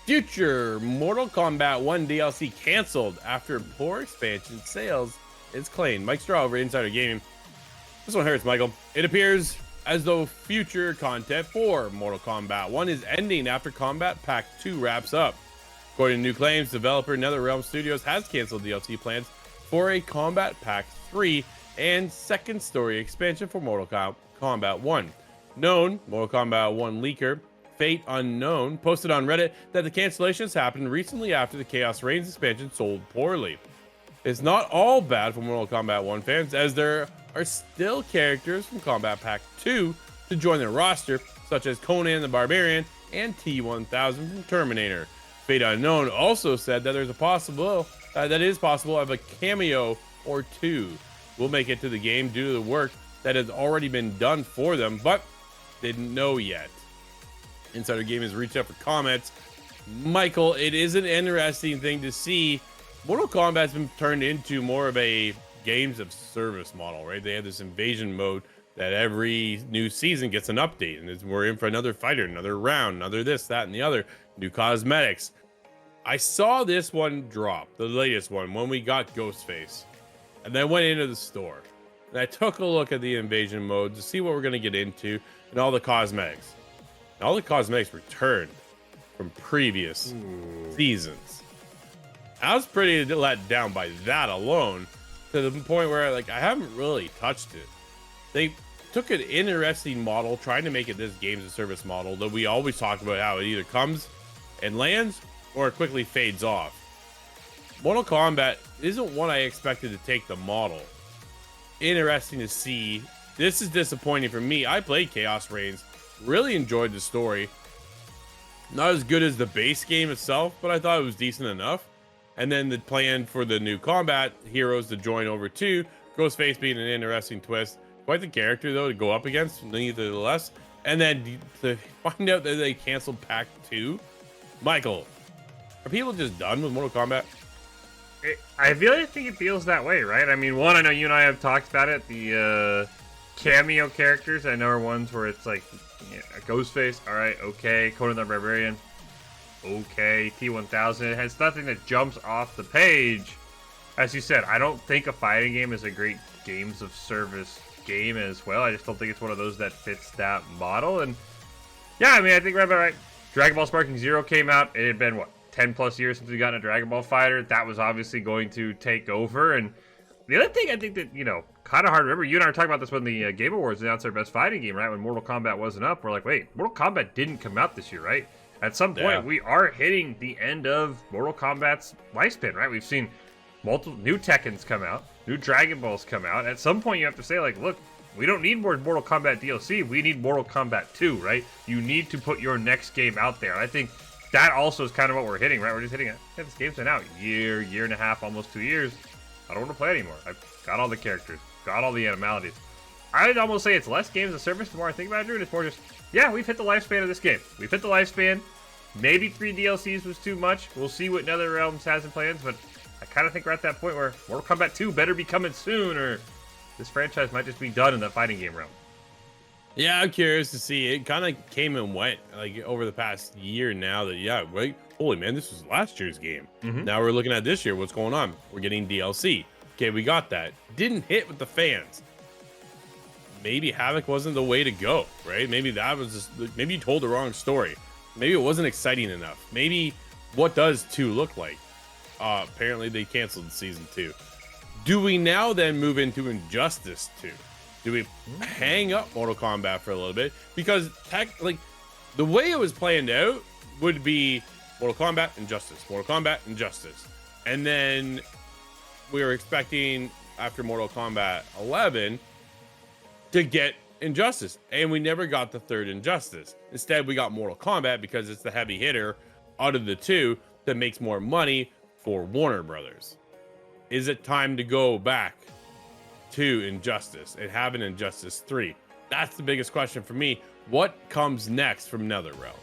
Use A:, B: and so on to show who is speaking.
A: future Mortal Kombat 1 DLC canceled after poor expansion sales is claimed. Mike Straw over Insider Gaming. This one hurts, Michael. It appears as though future content for Mortal Kombat 1 is ending after Kombat Pack 2 wraps up. According to new claims, developer NetherRealm Studios has canceled DLC plans for a Kombat Pack 3 and second story expansion for Mortal Kombat 1. Known Mortal Kombat 1 leaker FakeUnknown posted on Reddit that the cancellations happened recently after the Khaos Reigns expansion sold poorly. It's not all bad for Mortal Kombat 1 fans, as there are still characters from Kombat Pack 2 to join their roster, such as Conan the Barbarian and T-1000 from Terminator. FakeUnknown also said that there's a possible of a cameo or two will make it to the game due to the work that has already been done for them, but didn't know yet. Insider Gaming has reached out for comments. Michael, it is an interesting thing to see. Mortal Kombat's been turned into more of a games of service model, right? They have this invasion mode that every new season gets an update, and we're in for another fighter, another round, another this, that, and the other, new cosmetics. I saw this one drop, the latest one, when we got Ghostface, and then went into the store, and I took a look at the invasion mode to see what we're going to get into and all the cosmetics. And all the cosmetics returned from previous seasons. I was pretty let down by that alone, to the point where I haven't really touched it. They took an interesting model, trying to make it this games of service model that we always talk about, how it either comes and lands or it quickly fades off. Mortal Kombat isn't one I expected to take the model. Interesting to see. This is disappointing for me. I played Khaos Reigns, really enjoyed the story. Not as good as the base game itself, but I thought it was decent enough. And then the plan for the new combat heroes to join over too. Ghostface being an interesting twist. Quite the character though to go up against, nevertheless. And then to find out that they canceled Pack 2. Michael, are people just done with Mortal Kombat?
B: I really think it feels that way, right? I mean, one, I know you and I have talked about it. The cameo characters, I know, are ones where it's like, a Ghostface, all right, okay. Conan the Barbarian, okay. T-1000, it has nothing that jumps off the page. As you said, I don't think a fighting game is a great games of service game as well. I just don't think it's one of those that fits that model. And yeah, I mean, I think we're about right. Dragon Ball Sparking Zero came out. It had been, what, 10 plus years since we got a Dragon Ball fighter. That was obviously going to take over. And the other thing I think that, kind of hard to remember, you and I were talking about this when the Game Awards announced their best fighting game, right? When Mortal Kombat wasn't up, we're like, wait, Mortal Kombat didn't come out this year, right? At some point, we are hitting the end of Mortal Kombat's lifespan, right? We've seen multiple new Tekkens come out, new Dragon Balls come out. At some point, you have to say, like, look, we don't need more Mortal Kombat DLC. We need Mortal Kombat 2, right? You need to put your next game out there. I think that also is kind of what we're hitting, right? We're just hitting it. Yeah, this game's been out year and a half, almost 2 years. I don't want to play anymore. I've got all the characters, got all the animalities. I'd almost say it's less games of service the more I think about it, Drew. It's more just, yeah, we've hit the lifespan of this game. We've hit the lifespan. Maybe 3 DLCs was too much. We'll see what NetherRealm has in plans, but I kind of think we're at that point where Mortal Kombat 2 better be coming soon, or this franchise might just be done in the fighting game realm.
A: Yeah, I'm curious to see. It kind of came and went over the past year now that, wait, holy man, this was last year's game. Now we're looking at this year. What's going on? We're getting DLC. Okay, we got that. Didn't hit with the fans. Maybe Havoc wasn't the way to go, right? Maybe that was just, maybe you told the wrong story. Maybe it wasn't exciting enough. Maybe what does 2 look like? Apparently they canceled season 2. Do we now then move into Injustice 2? Do we hang up Mortal Kombat for a little bit? Because the way it was planned out would be Mortal Kombat, Injustice, Mortal Kombat, Injustice. And then we were expecting, after Mortal Kombat 11, to get Injustice. And we never got the third Injustice. Instead, we got Mortal Kombat because it's the heavy hitter out of the 2 that makes more money for Warner Brothers. Is it time to go back to Injustice and have an Injustice 3? That's the biggest question for me. What comes next from NetherRealm?